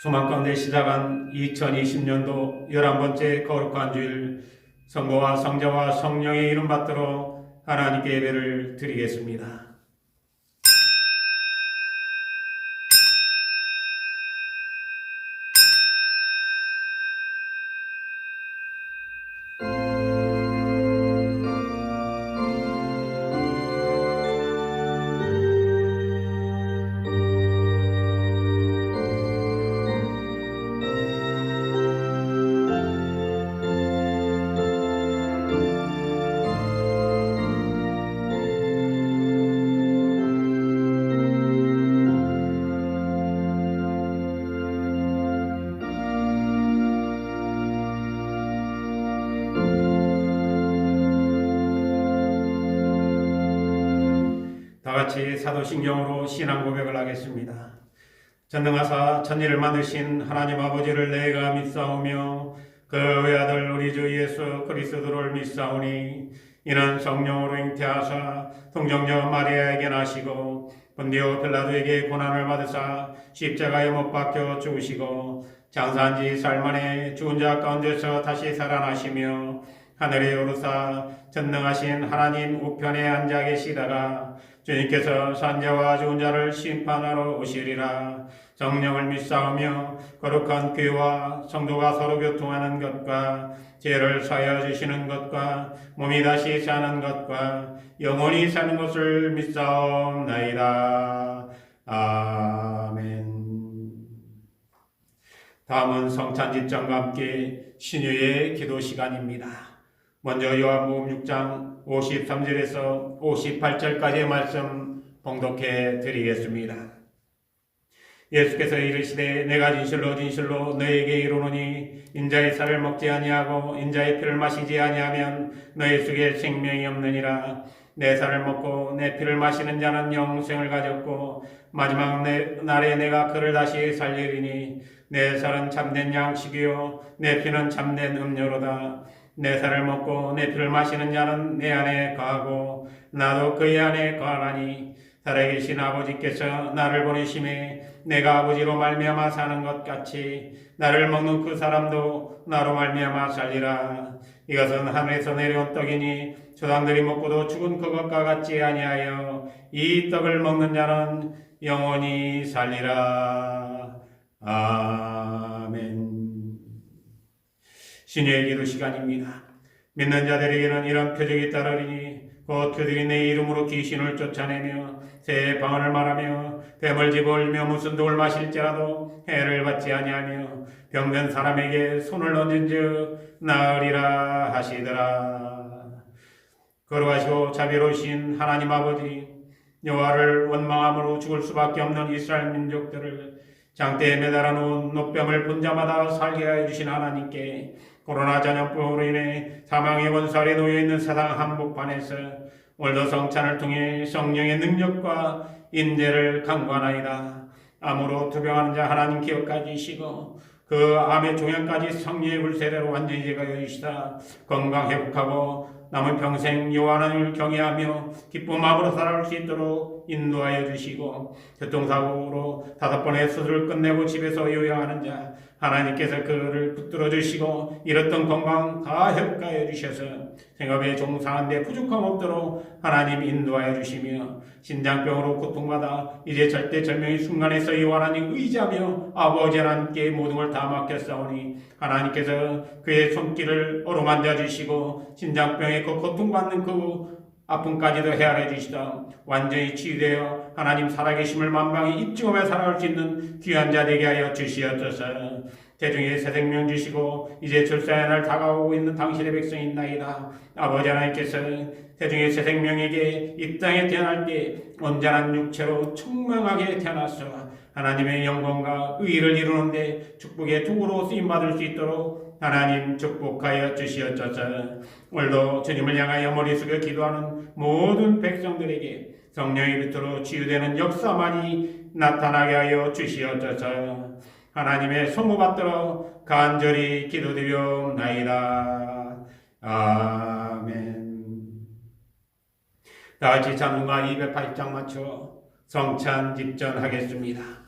소망 가운데 시작한 2020년도 11번째 거룩한 주일, 성부와 성자와 성령의 이름 받들어 하나님께 예배를 드리겠습니다. 다 같이 사도신경으로 신앙 고백을 하겠습니다. 전능하사 천지를 만드신 하나님 아버지를 내가 믿사오며 그 외아들 우리 주 예수 그리스도를 믿사오니 이는 성령으로 잉태하사 동정녀 마리아에게 나시고 본디오 빌라도에게 고난을 받으사 십자가에 못 박혀 죽으시고 장사한 지 사흘 만에 죽은 자 가운데서 다시 살아나시며 하늘에 오르사 전능하신 하나님 우편에 앉아 계시다가 주님께서 산자와 죽은 자를 심판하러 오시리라. 성령을 믿사오며 거룩한 교회와 성도가 서로 교통하는 것과 죄를 사하여 주시는 것과 몸이 다시 사는 것과 영원히 사는 것을 믿사옵나이다. 아멘. 다음은 성찬집장과 함께 신유의 기도 시간입니다. 먼저 요한복음 6장 53절에서 58절까지의 말씀 봉독해 드리겠습니다. 예수께서 이르시되 내가 진실로 진실로 너희에게 이르노니 인자의 살을 먹지 아니하고 인자의 피를 마시지 아니하면 너희 속에 생명이 없느니라. 내 살을 먹고 내 피를 마시는 자는 영생을 가졌고 마지막 날에 내가 그를 다시 살리리니 내 살은 참된 양식이요 내 피는 참된 음료로다. 내 살을 먹고 내 피를 마시는 자는 내 안에 거하고 나도 그의 안에 거하나니 살아계신 아버지께서 나를 보내심에 내가 아버지로 말미암아 사는 것 같이 나를 먹는 그 사람도 나로 말미암아 살리라. 이것은 하늘에서 내려온 떡이니 조상들이 먹고도 죽은 그것과 같지 아니하여 이 떡을 먹는 자는 영원히 살리라. 아멘. 신유의 기도 시간입니다. 믿는 자들에게는 이런 표적이 따르리니 곧 그들이 내 이름으로 귀신을 쫓아내며 새 방언을 말하며 뱀을 집어올며 무슨 독을 마실지라도 해를 받지 아니하며 병든 사람에게 손을 얹은즉 나으리라 하시더라. 거룩하시고 자비로우신 하나님 아버지, 여호와를 원망함으로 죽을 수밖에 없는 이스라엘 민족들을 장대에 매달아 놓은 노병을 본 자마다 살게 하여 주신 하나님께 코로나 전염병으로 인해 사망의 원살에 놓여있는 세상 한복판에서 오늘도 성찬을 통해 성령의 능력과 인재를 간구하나이다. 암으로 투병하는 자 하나님 기억까지 하시고 그 암의 종양까지 성령의 불세례로 완전히 제거하여 주시다. 건강 회복하고 남은 평생 여호와 하나님을 경외하며 기쁜 마음으로 살아갈 수 있도록 인도하여 주시고 교통사고로 5번의 수술을 끝내고 집에서 요양하는 자 하나님께서 그를 붙들어 주시고 잃었던 건강 다 회복하여 주셔서 생업에 종사하는 데 부족함 없도록 하나님 인도하여 주시며 신장병으로 고통받아 이제 절대절명의 순간에서 여호와 하나님 의지하며 아버지 하나님께 모든 걸 다 맡겼사오니 하나님께서 그의 손길을 어루만져 주시고 신장병에 그 고통받는 그 아픔까지도 헤아려 주시다. 완전히 치유되어 하나님 살아계심을 만방히 입증하며 살아갈 수 있는 귀한 자 되게 하여 주시옵소서. 대중에 새 생명 주시고 이제 출산의 날 다가오고 있는 당신의 백성이 있나이다. 아버지 하나님께서 대중의 새 생명에게 이 땅에 태어날 때 온전한 육체로 청명하게 태어나서 하나님의 영광과 의를 이루는데 축복의 도구로 쓰임받을 수 있도록 하나님 축복하여 주시옵소서. 오늘도 주님을 향하여 머리 숙여 기도하는 모든 백성들에게 성령의 빛으로 치유되는 역사만이 나타나게 하여 주시옵소서. 하나님의 소무 받들어 간절히 기도드리옵나이다. 아멘. 다같이 찬송가 280장 맞춰 성찬 집전하겠습니다.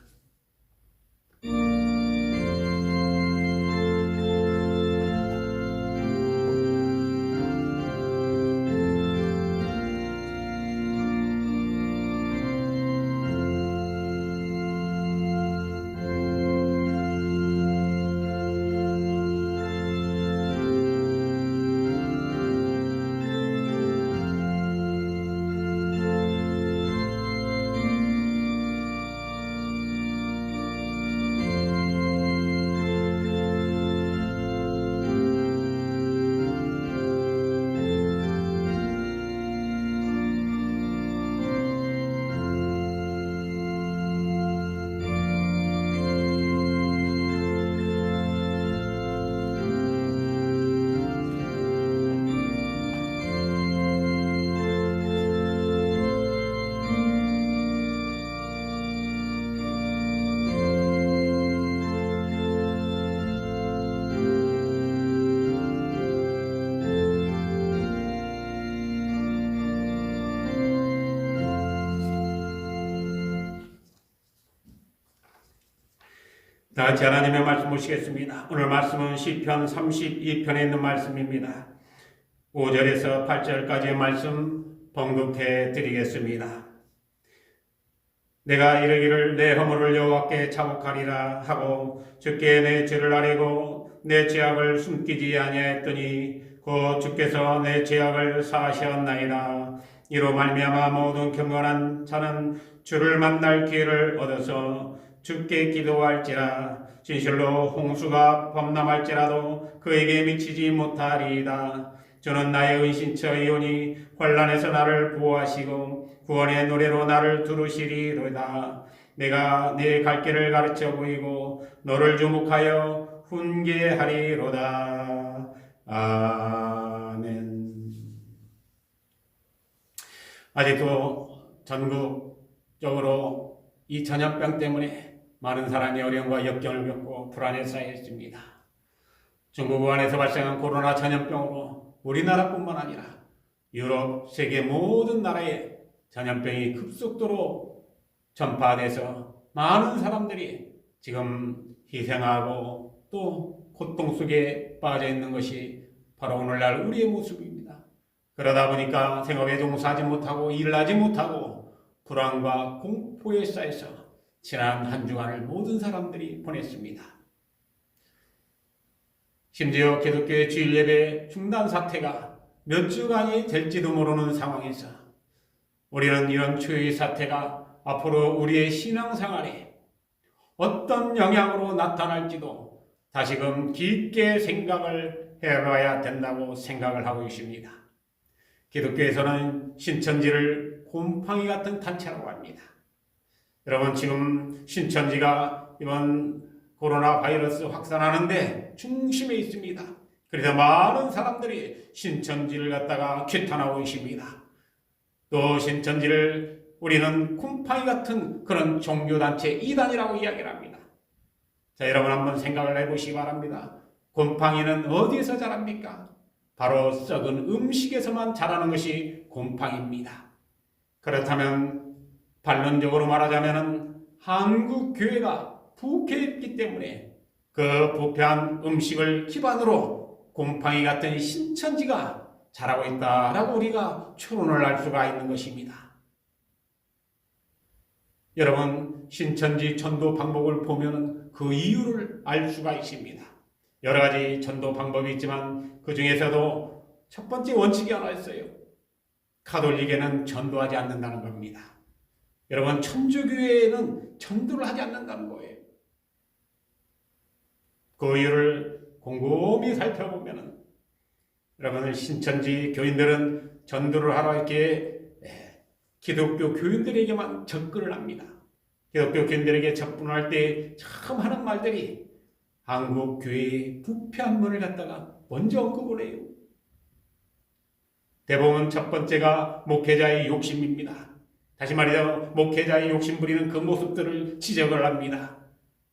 다 같이 하나님의 말씀 보시겠습니다. 오늘 말씀은 시편 32편에 있는 말씀입니다. 5절에서 8절까지의 말씀 봉독해 드리겠습니다. 내가 이르기를 내 허물을 여호와께 자복하리라 하고 주께 내 죄를 아뢰고 내 죄악을 숨기지 아니하였더니 곧 주께서 내 죄악을 사하셨나이다. 이로 말미암아 모든 경건한 자는 주를 만날 기회를 얻어서 주께 기도할지라. 진실로 홍수가 범람할지라도 그에게 미치지 못하리이다. 주는 나의 은신처이오니 환난에서 나를 보호하시고 구원의 노래로 나를 두르시리로다. 내가 네 갈 길을 가르쳐 보이고 너를 주목하여 훈계하리로다. 아멘. 아직도 전국적으로 이 전염병 때문에 많은 사람이 어려움과 역경을 겪고 불안에 쌓여 있습니다. 중국 우한에서 발생한 코로나 전염병으로 우리나라뿐만 아니라 유럽, 세계 모든 나라에 전염병이 급속도로 전파돼서 많은 사람들이 지금 희생하고 또 고통 속에 빠져 있는 것이 바로 오늘날 우리의 모습입니다. 그러다 보니까 생업에 종사하지 못하고 일하지 못하고 불안과 공포에 쌓여서 지난 한 주간을 모든 사람들이 보냈습니다. 심지어 기독교의 주일 예배 중단 사태가 몇 주간이 될지도 모르는 상황에서 우리는 이런 추위 사태가 앞으로 우리의 신앙생활에 어떤 영향으로 나타날지도 다시금 깊게 생각을 해봐야 된다고 생각을 하고 있습니다. 기독교에서는 신천지를 곰팡이 같은 단체라고 합니다. 여러분, 지금 신천지가 이번 코로나 바이러스 확산하는데 중심에 있습니다. 그래서 많은 사람들이 신천지를 갖다가 규탄하고 있습니다. 또 신천지를 우리는 곰팡이 같은 그런 종교단체 이단이라고 이야기를 합니다. 자, 여러분 한번 생각을 해보시기 바랍니다. 곰팡이는 어디에서 자랍니까? 바로 썩은 음식에서만 자라는 것이 곰팡이입니다. 그렇다면 반론적으로 말하자면 한국 교회가 부패했기 때문에 그 부패한 음식을 기반으로 곰팡이 같은 신천지가 자라고 있다라고 우리가 추론을 할 수가 있는 것입니다. 여러분, 신천지 전도 방법을 보면 그 이유를 알 수가 있습니다. 여러 가지 전도 방법이 있지만 그 중에서도 첫 번째 원칙이 하나 있어요. 가톨릭에는 전도하지 않는다는 겁니다. 여러분, 천주교회에는 전도를 하지 않는다는 거예요. 그 이유를 곰곰이 살펴보면 여러분, 신천지 교인들은 전도를 하러 이렇게 기독교 교인들에게만 접근을 합니다. 기독교 교인들에게 접근할 때 참 하는 말들이 한국 교회의 부패한 면을 갖다가 먼저 언급을 해요. 대부분 첫 번째가 목회자의 욕심입니다. 다시 말해서 목회자의 욕심 부리는 그 모습들을 지적을 합니다.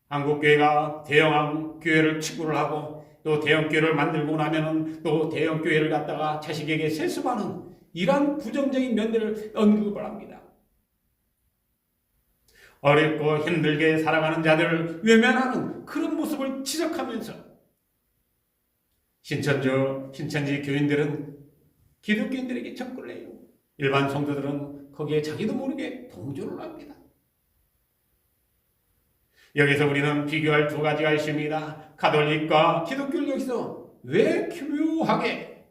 한국교회가 대형 교회를 추구를 하고 또 대형 교회를 만들고 나면은 또 대형 교회를 갖다가 자식에게 세습하는 이러한 부정적인 면들을 언급을 합니다. 어렵고 힘들게 살아가는 자들을 외면하는 그런 모습을 지적하면서 신천지 교인들은 기독교인들에게 접근을 해요. 일반 성도들은 거기에 자기도 모르게 동조를 합니다. 여기서 우리는 비교할 두 가지가 있습니다. 가톨릭과 기독교를 여기서 왜 교묘하게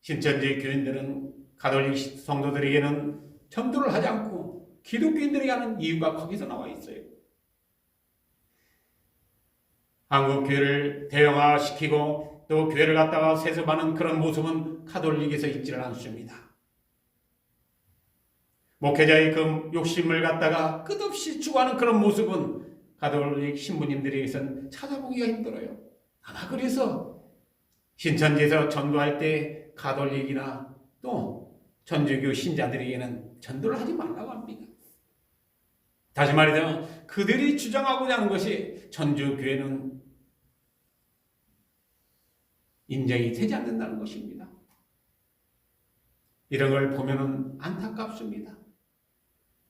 신천지 교인들은 가톨릭 성도들에게는 전도를 하지 않고 기독교인들에게 하는 이유가 거기서 나와 있어요. 한국 교회를 대형화시키고 또 교회를 갖다가 세습하는 그런 모습은 가톨릭에서 있지를 않습니다. 목회자의 그 욕심을 갖다가 끝없이 추구하는 그런 모습은 가톨릭 신부님들에게서는 찾아보기가 힘들어요. 아마 그래서 신천지에서 전도할 때 가톨릭이나 또 천주교 신자들에게는 전도를 하지 말라고 합니다. 다시 말해서 그들이 주장하고자 하는 것이 천주교회는 인정이 되지 않는다는 것입니다. 이런 걸 보면 안타깝습니다.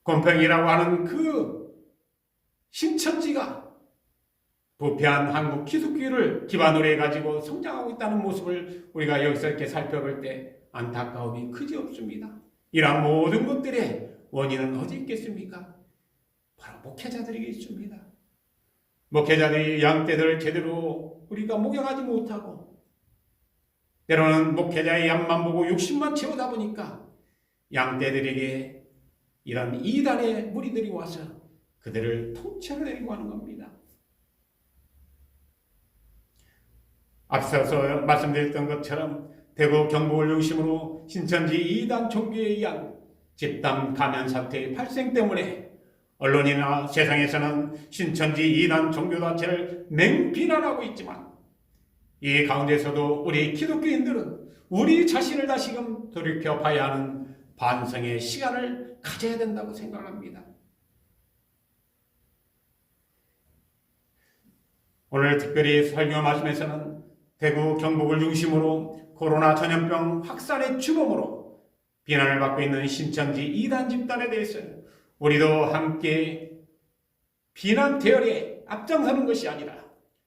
곰팡이라고 하는 그 신천지가 부패한 한국 기독교를 기반으로 해가지고 성장하고 있다는 모습을 우리가 여기서 이렇게 살펴볼 때 안타까움이 크지 없습니다. 이러한 모든 것들의 원인은 어디 있겠습니까? 바로 목회자들이 있습니다. 목회자들이 양떼들을 제대로 우리가 목양하지 못하고, 때로는 목회자의 양만 보고 욕심만 채우다 보니까 양떼들에게 이런 이단의 무리들이 와서 그들을 통째로 데리고 가는 겁니다. 앞서서 말씀드렸던 것처럼 대구 경북을 중심으로 신천지 이단 종교에 의한 집단 감염 사태의 발생 때문에 언론이나 세상에서는 신천지 이단 종교 자체를 맹비난하고 있지만, 이 가운데서도 우리 기독교인들은 우리 자신을 다시금 돌이켜 봐야 하는 반성의 시간을 가져야 된다고 생각합니다. 오늘 특별히 설교 말씀에서는 대구 경북을 중심으로 코로나 전염병 확산의 주범으로 비난을 받고 있는 신천지 이단 집단에 대해서 우리도 함께 비난 대열에 앞장서는 것이 아니라,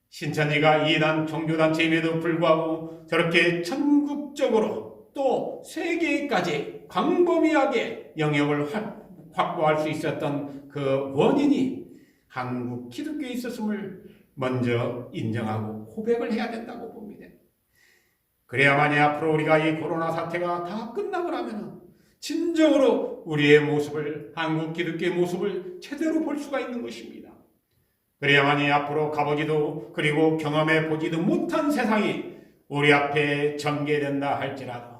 신천지가 이단 종교단체임에도 불구하고 저렇게 전국적으로 또 세계까지 광범위하게 영역을 확보할 수 있었던 그 원인이 한국 기독교에 있었음을 먼저 인정하고 고백을 해야 된다고 봅니다. 그래야만이 앞으로 우리가 이 코로나 사태가 다 끝나고 나면 진정으로 우리의 모습을, 한국 기독교의 모습을 제대로 볼 수가 있는 것입니다. 그래야만이 앞으로 가보지도 그리고 경험해 보지도 못한 세상이 우리 앞에 전개된다 할지라도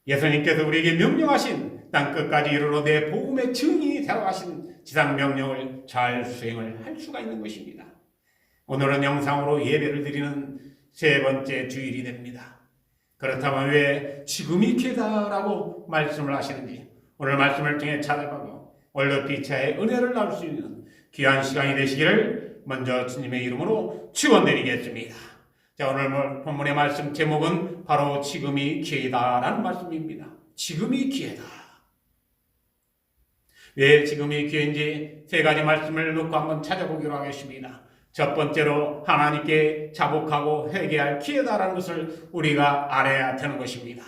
예수님께서 우리에게 명령하신 땅끝까지 이르러 내 복음의 증인이 되라 하신 지상 명령을 잘 수행을 할 수가 있는 것입니다. 오늘은 영상으로 예배를 드리는 세 번째 주일이 됩니다. 그렇다면 왜 지금이 기회다라고 말씀을 하시는지 오늘 말씀을 통해 찾아보고 올드피차의 은혜를 나눌 수 있는 귀한 시간이 되시기를 먼저 주님의 이름으로 축원드리겠습니다. 자, 오늘 본문의 말씀 제목은 바로 지금이 기회다라는 말씀입니다. 지금이 기회다. 왜 지금이 기회인지 세 가지 말씀을 놓고 한번 찾아보기로 하겠습니다. 첫 번째로 하나님께 자복하고 회개할 기회다라는 것을 우리가 알아야 되는 것입니다.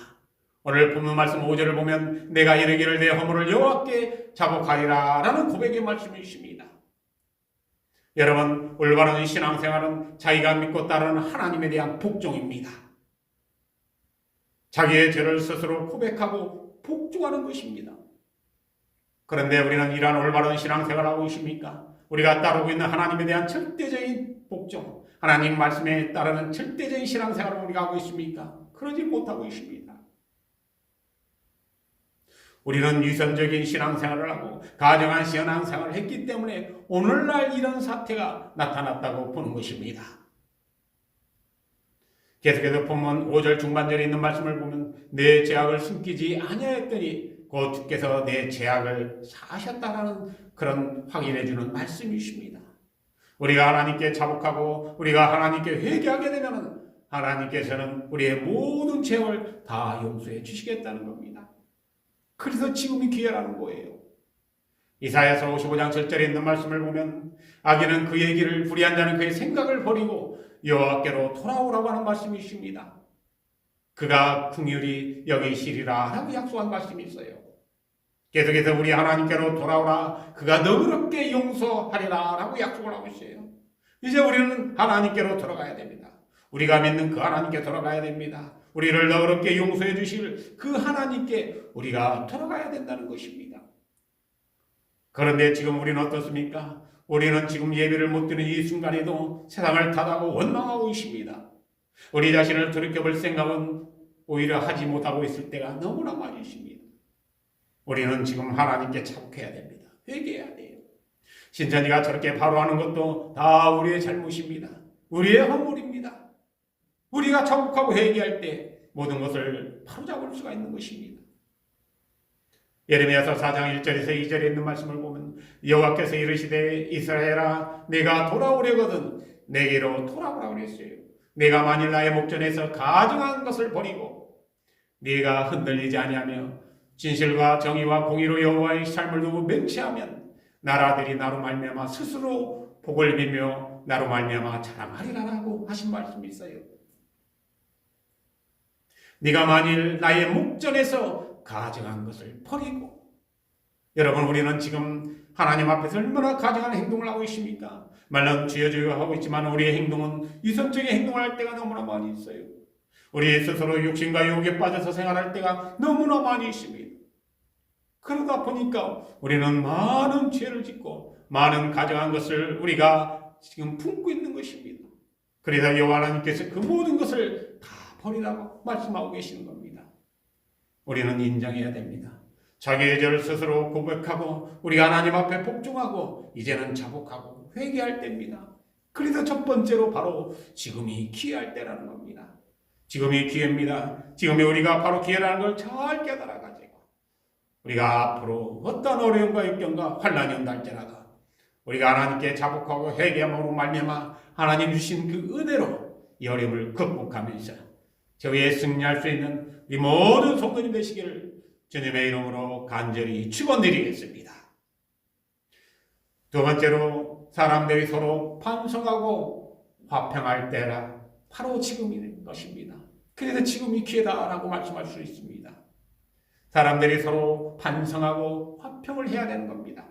오늘 본문 말씀 5절을 보면 내가 이르기를 내 허물을 여호와께 자복하리라 라는 고백의 말씀이십니다. 여러분, 올바른 신앙생활은 자기가 믿고 따르는 하나님에 대한 복종입니다. 자기의 죄를 스스로 고백하고 복종하는 것입니다. 그런데 우리는 이러한 올바른 신앙생활을 하고 있습니까? 우리가 따르고 있는 하나님에 대한 절대적인 복종, 하나님 말씀에 따르는 절대적인 신앙생활을 우리가 하고 있습니까? 그러지 못하고 있습니다. 우리는 유선적인 신앙생활을 하고 가정한 신앙생활을 했기 때문에 오늘날 이런 사태가 나타났다고 보는 것입니다. 계속해서 본문 5절 중반절에 있는 말씀을 보면 내 죄악을 숨기지 아니하였더니 곧 주께서 내 죄악을 사하셨다라는 그런 확인해 주는 말씀이십니다. 우리가 하나님께 자복하고 우리가 하나님께 회개하게 되면 하나님께서는 우리의 모든 죄를 다 용서해 주시겠다는 겁니다. 그래서 지금이 기회라는 거예요. 이사야서 55장 7절에 있는 말씀을 보면 악인은 그의 길을, 불의한 자는 그의 생각을 버리고 여호와께로 돌아오라고 하는 말씀이십니다. 그가 긍휼히 여기시리라 라고 약속한 말씀이 있어요. 계속해서 우리 하나님께로 돌아오라, 그가 너그럽게 용서하리라 라고 약속을 하고 있어요. 이제 우리는 하나님께로 돌아가야 됩니다. 우리가 믿는 그 하나님께 돌아가야 됩니다. 우리를 너그럽게 용서해 주실 그 하나님께 우리가 돌아가야 된다는 것입니다. 그런데 지금 우리는 어떻습니까? 우리는 지금 예배를 못 드리는 이 순간에도 세상을 탓하고 원망하고 있습니다. 우리 자신을 돌이켜볼 생각은 오히려 하지 못하고 있을 때가 너무나 많이 있습니다. 우리는 지금 하나님께 자복해야 됩니다. 회개해야 돼요. 신천지가 저렇게 바로 하는 것도 다 우리의 잘못입니다. 우리의 허물입니다. 우리가 자복하고 회개할 때 모든 것을 바로잡을 수가 있는 것입니다. 예레미야서 4장 1절에서 2절에 있는 말씀을 보면 여호와께서 이르시되 이스라엘아 내가 돌아오려거든 내게로 돌아오라고 그랬어요. 내가 만일 나의 목전에서 가증한 것을 버리고 네가 흔들리지 아니하며 진실과 정의와 공의로 여호와의 삶을 두고 맹세하면 나라들이 나로 말미암아 스스로 복을 빌며 나로 말미암아 자랑하리라라고 하신 말씀이 있어요. 네가 만일 나의 목전에서 가증한 것을 버리고, 여러분, 우리는 지금 하나님 앞에서 얼마나 가증한 행동을 하고 있습니까? 말로는 주여 주여 하고 있지만 우리의 행동은 이성적인 행동을 할 때가 너무나 많이 있어요. 우리 스스로 육신과 유혹에 빠져서 생활할 때가 너무나 많이 있습니다. 그러다 보니까 우리는 많은 죄를 짓고 많은 가증한 것을 우리가 지금 품고 있는 것입니다. 그래서 여호와 하나님께서 그 모든 것을 다 버리라고 말씀하고 계시는 겁니다. 우리는 인정해야 됩니다. 자기의 죄를 스스로 고백하고 우리가 하나님 앞에 복종하고 이제는 자복하고 회개할 때입니다. 그래서 첫 번째로 바로 지금이 기회할 때라는 겁니다. 지금이 기회입니다. 지금이 우리가 바로 기회라는 걸 잘 깨달아가지고 우리가 앞으로 어떤 어려움과 역경과 환난이 온달지라도 우리가 하나님께 자복하고 회개함으로 말미암아 하나님 주신 그 은혜로 이 어려움을 극복하면서 저 위에 승리할 수 있는 우리 모든 성도님 되시기를 주님의 이름으로 간절히 축원드리겠습니다. 두 번째로 사람들이 서로 반성하고 화평할 때라 바로 지금인 것입니다. 그래서 지금이 기회다라고 말씀할 수 있습니다. 사람들이 서로 반성하고 화평을 해야 되는 겁니다.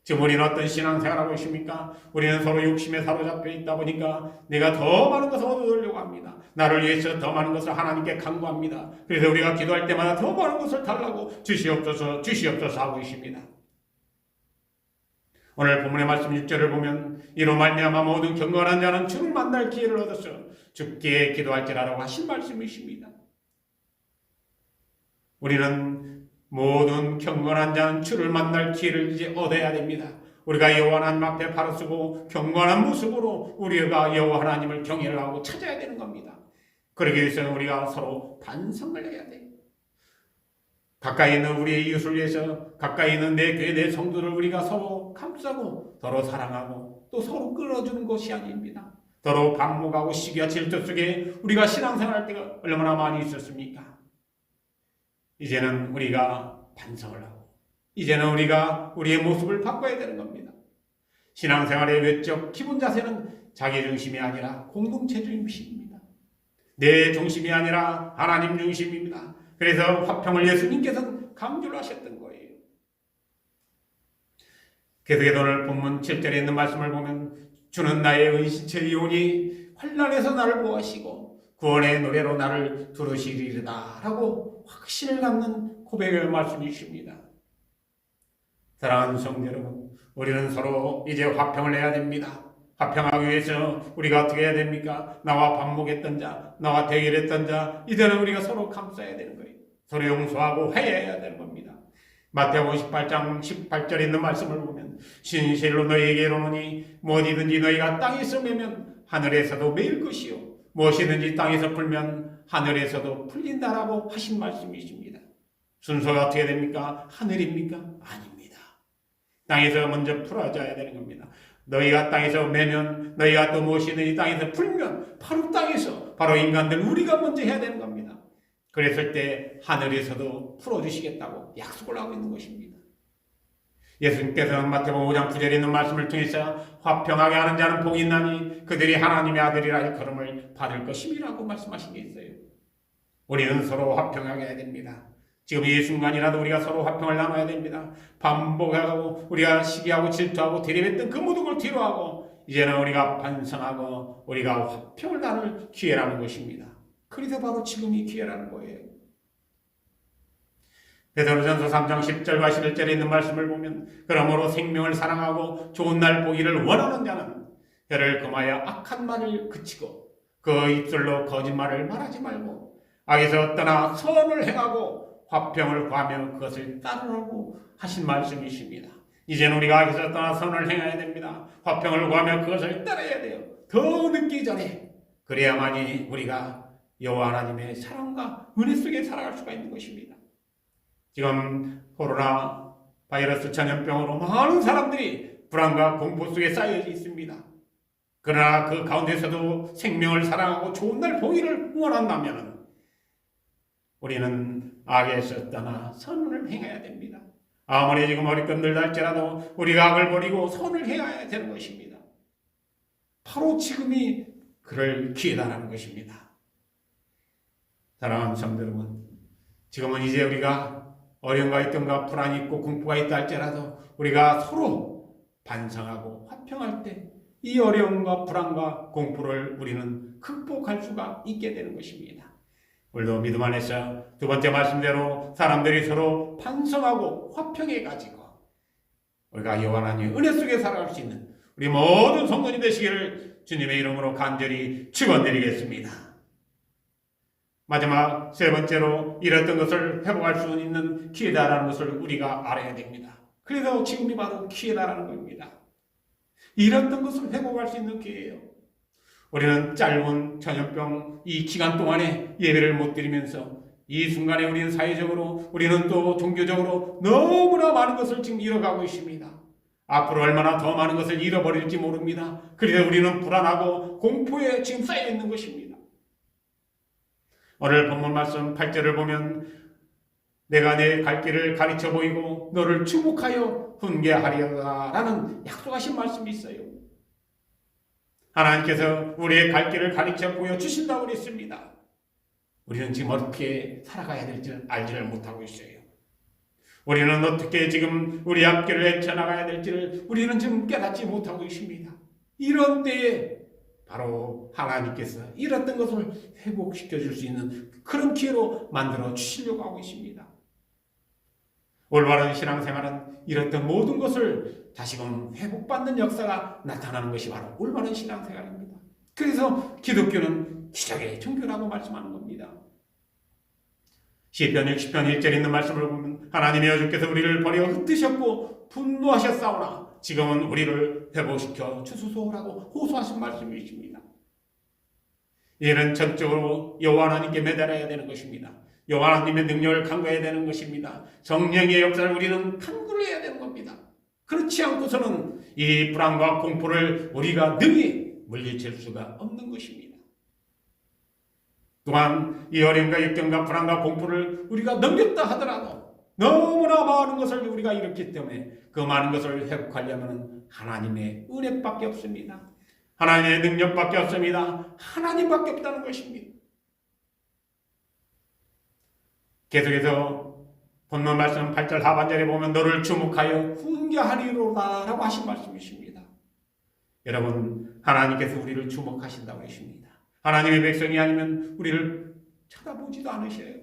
지금 우리는 어떤 신앙생활하고 있습니까? 우리는 서로 욕심에 사로잡혀 있다 보니까 내가 더 많은 것을 얻으려고 합니다. 나를 위해서 더 많은 것을 하나님께 간구합니다. 그래서 우리가 기도할 때마다 더 많은 것을 달라고 주시옵소서 주시옵소서 하고 있습니다. 오늘 본문의 말씀 6절을 보면 이로 말미암아 모든 경건한 자는 주를 만날 기회를 얻어서 주께 기도할지라라고 하신 말씀이십니다. 우리는 모든 경건한 자는 주를 만날 기회를 이제 얻어야 됩니다. 우리가 여호와 하나님 앞에 바로 서고 경건한 모습으로 우리가 여호와 하나님을 경외를 하고 찾아야 되는 겁니다. 그러기 위해서는 우리가 서로 반성을 해야 돼요. 가까이 있는 우리의 이웃을 위해서 가까이 있는 내 교회 내 성도를 우리가 서로 감싸고 서로 사랑하고 또 서로 끌어주는 것이 아닙니다. 서로 반목하고 시기와 질투 속에 우리가 신앙생활할 때가 얼마나 많이 있었습니까? 이제는 우리가 반성을 하고 이제는 우리가 우리의 모습을 바꿔야 되는 겁니다. 신앙생활의 외적 기본 자세는 자기 중심이 아니라 공동체 중심입니다. 내 중심이 아니라 하나님 중심입니다. 그래서 화평을 예수님께서는 강조를 하셨던 거예요. 계속해서 오늘 본문 7절에 있는 말씀을 보면 주는 나의 은신처이오니 환난에서 나를 보호하시고 구원의 노래로 나를 부르시리이다 라고 확신을 갖는 고백의 말씀이십니다. 사랑하는 성도 여러분, 우리는 서로 이제 화평을 해야 됩니다. 화평하기 위해서 우리가 어떻게 해야 됩니까? 나와 반목했던 자, 나와 대결했던 자, 이제는 우리가 서로 감싸야 되는 거예요. 서로 용서하고 화해해야 되는 겁니다. 마태복음 18장 18절에 있는 말씀을 보면 진실로 너희에게 이르노니 무엇이든지 너희가 땅에서 매면 하늘에서도 매일 것이요 무엇이든지 땅에서 풀면 하늘에서도 풀린다라고 하신 말씀이십니다. 순서가 어떻게 됩니까? 하늘입니까? 아닙니다. 땅에서 먼저 풀어져야 되는 겁니다. 너희가 땅에서 매면 너희가 또 무엇이든지 땅에서 풀면 바로 땅에서 바로 인간들 우리가 먼저 해야 되는 겁니다. 그랬을 때 하늘에서도 풀어주시겠다고 약속을 하고 있는 것입니다. 예수님께서는 마태복음 5장 9절에 있는 말씀을 통해서 화평하게 하는 자는 복이 있나니 그들이 하나님의 아들이라 일컬음을 받을 것임이라고 말씀하신 게 있어요. 우리는 서로 화평하게 해야 됩니다. 지금 이 순간이라도 우리가 서로 화평을 나눠야 됩니다. 반복하고 우리가 시기하고 질투하고 대립했던 그 모든 걸 뒤로하고 이제는 우리가 반성하고 우리가 화평을 나눌 기회라는 것입니다. 그래서 바로 지금이 기회라는 거예요. 베드로전서 3장 10절과 11절에 있는 말씀을 보면 그러므로 생명을 사랑하고 좋은 날 보기를 원하는 자는 혀를 금하여 악한 말을 그치고 그 입술로 거짓말을 말하지 말고 악에서 떠나 선을 행하고 화평을 구하며 그것을 따르라고 하신 말씀이십니다. 이제는 우리가 악에서 떠나 선을 행해야 됩니다. 화평을 구하며 그것을 따라야 돼요. 더 늦기 전에 그래야만이 우리가 여호와 하나님의 사랑과 은혜 속에 살아갈 수가 있는 것입니다. 지금 코로나 바이러스 전염병으로 많은 사람들이 불안과 공포 속에 쌓여 있습니다. 그러나 그 가운데서도 생명을 사랑하고 좋은 날 보기를 원한다면 우리는 악에서 떠나 선을 행해야 됩니다. 아무리 지금 어리건들 할지라도 우리가 악을 버리고 선을 행해야 되는 것입니다. 바로 지금이 그럴 기회다라는 것입니다. 사랑하는 성도 여러분, 지금은 이제 우리가 어려움과 있던가 불안이 있고 공포가 있다 할지라도 우리가 서로 반성하고 화평할 때 이 어려움과 불안과 공포를 우리는 극복할 수가 있게 되는 것입니다. 오늘도 믿음 안에서 두 번째 말씀대로 사람들이 서로 반성하고 화평해 가지고 우리가 여호와 하나님의 은혜 속에 살아갈 수 있는 우리 모든 성도님 되시기를 주님의 이름으로 간절히 축원드리겠습니다. 마지막 세 번째로 잃었던 것을 회복할 수 있는 기회다라는 것을 우리가 알아야 됩니다. 그래서 지금이 바로 기회다라는 겁니다. 잃었던 것을 회복할 수 있는 기회예요. 우리는 짧은 전염병 이 기간 동안에 예배를 못 드리면서 이 순간에 우리는 사회적으로 우리는 또 종교적으로 너무나 많은 것을 지금 잃어가고 있습니다. 앞으로 얼마나 더 많은 것을 잃어버릴지 모릅니다. 그래서 우리는 불안하고 공포에 지금 쌓여 있는 것입니다. 오늘 본문 말씀 8절을 보면 내가 내 갈 길을 가르쳐 보이고 너를 주목하여 훈계하리라 라는 약속하신 말씀이 있어요. 하나님께서 우리의 갈 길을 가르쳐 보여주신다고 그랬습니다. 우리는 지금 어떻게 살아가야 될지 알지를 못하고 있어요. 우리는 어떻게 지금 우리 앞길을 헤쳐나가야 될지를 우리는 지금 깨닫지 못하고 있습니다. 이런 때에 바로 하나님께서 잃었던 것을 회복시켜 줄 수 있는 그런 기회로 만들어 주시려고 하고 있습니다. 올바른 신앙생활은 잃었던 모든 것을 다시금 회복받는 역사가 나타나는 것이 바로 올바른 신앙생활입니다. 그래서 기독교는 기적의 종교라고 말씀하는 겁니다. 시편 60편 1절에 있는 말씀을 보면 하나님의 여주께서 우리를 버려 흩으셨고 분노하셨사오나 지금은 우리를 회복시켜 주소서라고 호소하신 말씀이 있습니다. 이는 전적으로 여호와 하나님께 매달아야 되는 것입니다. 여호와 하나님의 능력을 간구해야 되는 것입니다. 성령의 역사를 우리는 간구를 해야 되는 겁니다. 그렇지 않고서는 이 불안과 공포를 우리가 능히 물리칠 수가 없는 것입니다. 또한 이 어려움과 역경과 불안과 공포를 우리가 넘겼다 하더라도 너무나 많은 것을 우리가 잃었기 때문에 그 많은 것을 회복하려면 하나님의 은혜밖에 없습니다. 하나님의 능력밖에 없습니다. 하나님밖에 없다는 것입니다. 계속해서 본문 말씀 8절 하반절에 보면 너를 주목하여 훈계하리로다 라고 하신 말씀이십니다. 여러분, 하나님께서 우리를 주목하신다고 하십니다. 하나님의 백성이 아니면 우리를 쳐다보지도 않으셔요.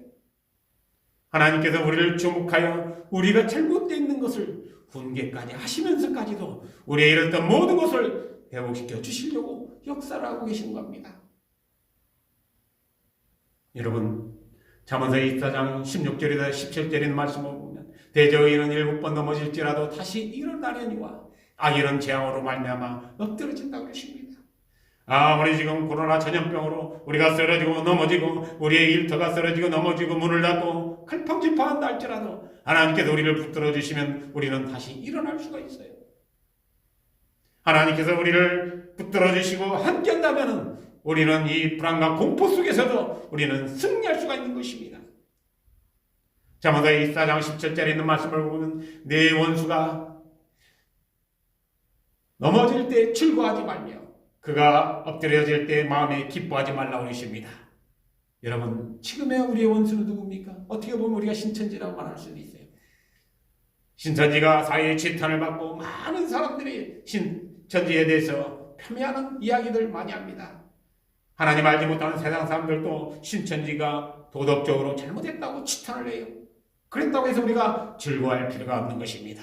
하나님께서 우리를 주목하여 우리가 잘못되어 있는 것을 훈계까지 하시면서까지도 우리의 잃었던 모든 것을 회복시켜 주시려고 역사를 하고 계시는 겁니다. 여러분, 잠언서 24장 16절에다 17절에 있는 말씀을 보면 대저의인은 7번 넘어질지라도 다시 일어나려니와 악인은 재앙으로 말미암아 엎드러진다고 하십니다. 우리 지금 코로나 전염병으로 우리가 쓰러지고 넘어지고 우리의 일터가 쓰러지고 넘어지고 문을 닫고 갈팡질팡한다 할지라도 하나님께서 우리를 붙들어 주시면 우리는 다시 일어날 수가 있어요. 하나님께서 우리를 붙들어 주시고 함께 한다면 우리는 이 불안과 공포 속에서도 우리는 승리할 수가 있는 것입니다. 잠언서 24장 17절에 있는 말씀을 보면 내 원수가 넘어질 때 즐거워하지 말며 그가 엎드려질 때 마음에 기뻐하지 말라고 하십니다. 여러분, 지금의 우리의 원수는 누굽니까? 어떻게 보면 우리가 신천지라고 말할 수도 있어요. 신천지가 사회의 지탄을 받고 많은 사람들이 신천지에 대해서 폄훼하는 이야기들 많이 합니다. 하나님 알지 못하는 세상 사람들도 신천지가 도덕적으로 잘못했다고 지탄을 해요. 그랬다고 해서 우리가 즐거워할 필요가 없는 것입니다.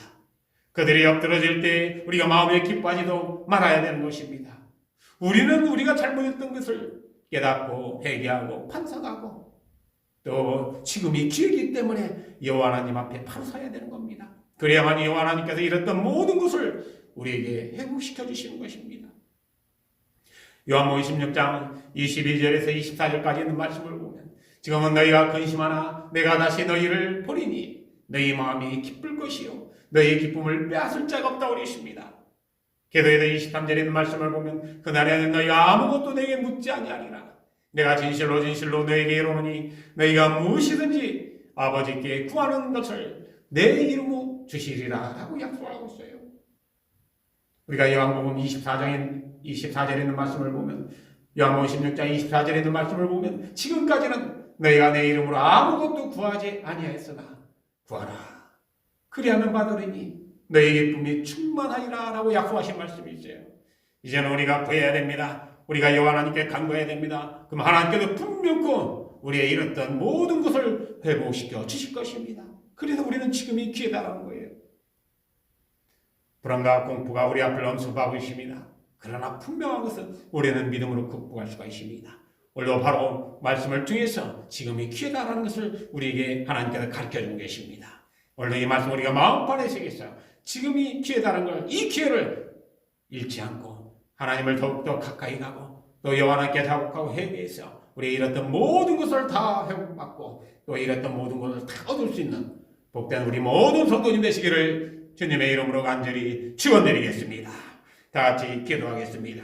그들이 엎드러질 때 우리가 마음에 기뻐하지도 말아야 되는 것입니다. 우리는 우리가 잘못했던 것을 깨닫고 회개하고 반성하고 또 지금이 기회이기 때문에 여호와 하나님 앞에 바로 서야 되는 겁니다. 그래야만 여호와 하나님께서 잃었던 모든 것을 우리에게 회복시켜 주시는 것입니다. 요한복음 16장 22절에서 24절까지 있는 말씀을 보면 지금은 너희가 근심하나 내가 다시 너희를 보리니 너희 마음이 기쁠 것이요 너희의 기쁨을 빼앗을 자가 없다고 그러십니다. 계속해서 23절에 있는 말씀을 보면 그날에는 너희가 아무것도 내게 묻지 아니하리라. 내가 진실로 진실로 너희에게 이르노니 너희가 무엇이든지 아버지께 구하는 것을 내 이름으로 주시리라 라고 약속하고 있어요. 우리가 요한복음 24절에 있는 말씀을 보면, 요한복음 16장 24절에 있는 말씀을 보면, 지금까지는 너희가 내 이름으로 아무것도 구하지 아니하였으나 구하라 그리하면 받으리니 너희 기쁨이 충만하리라 라고 약속하신 말씀이 있어요. 이제는 우리가 구해야 됩니다. 우리가 여호와 하나님께 간구해야 됩니다. 그럼 하나님께서 분명코 우리의 잃었던 모든 것을 회복시켜 주실 것입니다. 그래서 우리는 지금이 기회다라는 거예요. 불안과 공포가 우리 앞을 엄습하고 있습니다. 그러나 분명한 것은 우리는 믿음으로 극복할 수가 있습니다. 오늘도 바로 말씀을 통해서 지금이 기회다라는 것을 우리에게 하나님께서 가르쳐주고 계십니다. 오늘도 이 말씀 우리가 마음판에 새겨서 지금이 기회다라는 걸, 이 기회를 잃지 않고 하나님을 더욱더 가까이 가고 또 여호와 하나님께 자복하고 회개해서 우리 잃었던 모든 것을 다 회복받고 또 잃었던 모든 것을 다 얻을 수 있는 복된 우리 모든 성도님 되시기를 주님의 이름으로 간절히 축원드리겠습니다. 다 같이 기도하겠습니다.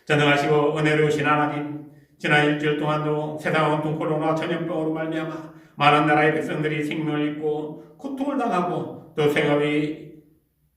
전능하시고 은혜로우신 하나님, 지난 일주일 동안도 세상 온통 코로나 전염병으로 말미암아 많은 나라의 백성들이 생명을 잃고 고통을 당하고 또 생업이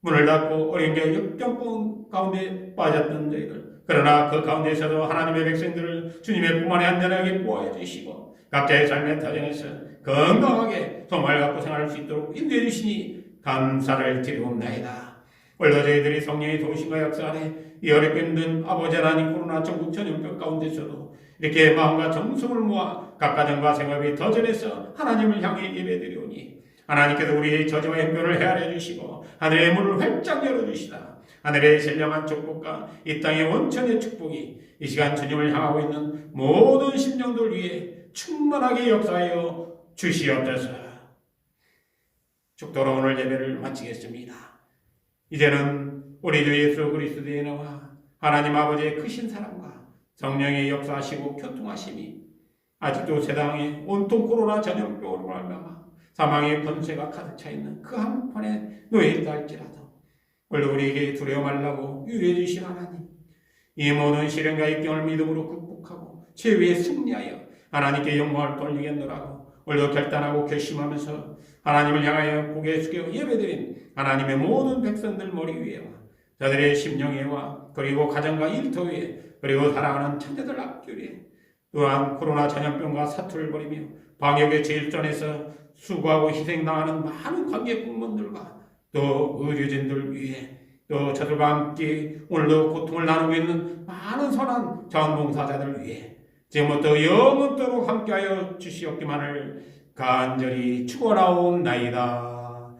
문을 닫고 어린 게 역경풍 가운데 빠졌던 저희들, 그러나 그 가운데서도 하나님의 백성들을 주님의 품 안에 안전하게 보호해 주시고 각자의 삶의 터전에서 건강하게 소망을 갖고 생활할 수 있도록 인도해 주시니 감사를 드리옵나이다. 오늘도 저희들이 성령의 도우심과 역사 안에 이 어렵게 힘든 아버지 하나님 코로나 전국 전염병 가운데서도 이렇게 마음과 정성을 모아 각 가정과 생활의 터전에서 하나님을 향해 예배드리오니 하나님께서 우리의 저주와 형편을 헤아려 주시고 하늘의 문을 활짝 열어주시다. 하늘의 신령한 축복과 이 땅의 원천의 축복이 이 시간 주님을 향하고 있는 모든 심령들 위해 충만하게 역사하여 주시옵소서. 축도로 오늘 예배를 마치겠습니다. 이제는 우리 주 예수 그리스도의 은혜와 하나님 아버지의 크신 사랑과 성령의 역사하시고 교통하심이 아직도 세상에 온통 코로나 전염병으로 말미암아 사망의 권세가 가득 차 있는 그 한편에 놓여 있다 할지라도 오늘 우리에게 두려워 말라고 유리해 주신 하나님, 이 모든 시련과 역경을 믿음으로 극복하고 최후에 승리하여 하나님께 영광을 돌리겠노라고 오늘도 결단하고 결심하면서 하나님을 향하여 고개 숙여 예배드린 하나님의 모든 백성들 머리 위에와 저들의 심령에와 그리고 가정과 일터 위에 그리고 사랑하는 천재들 앞뒤에 또한 코로나 전염병과 사투를 벌이며 방역의 제일전에서 수고하고 희생당하는 많은 관계부문들과 또 의료진들 위해 또 저들과 함께 오늘도 고통을 나누고 있는 많은 선한 자원봉사자들 위해 지금부터 영원토록 함께하여 주시옵기만을 간절히 축원하옵나이다.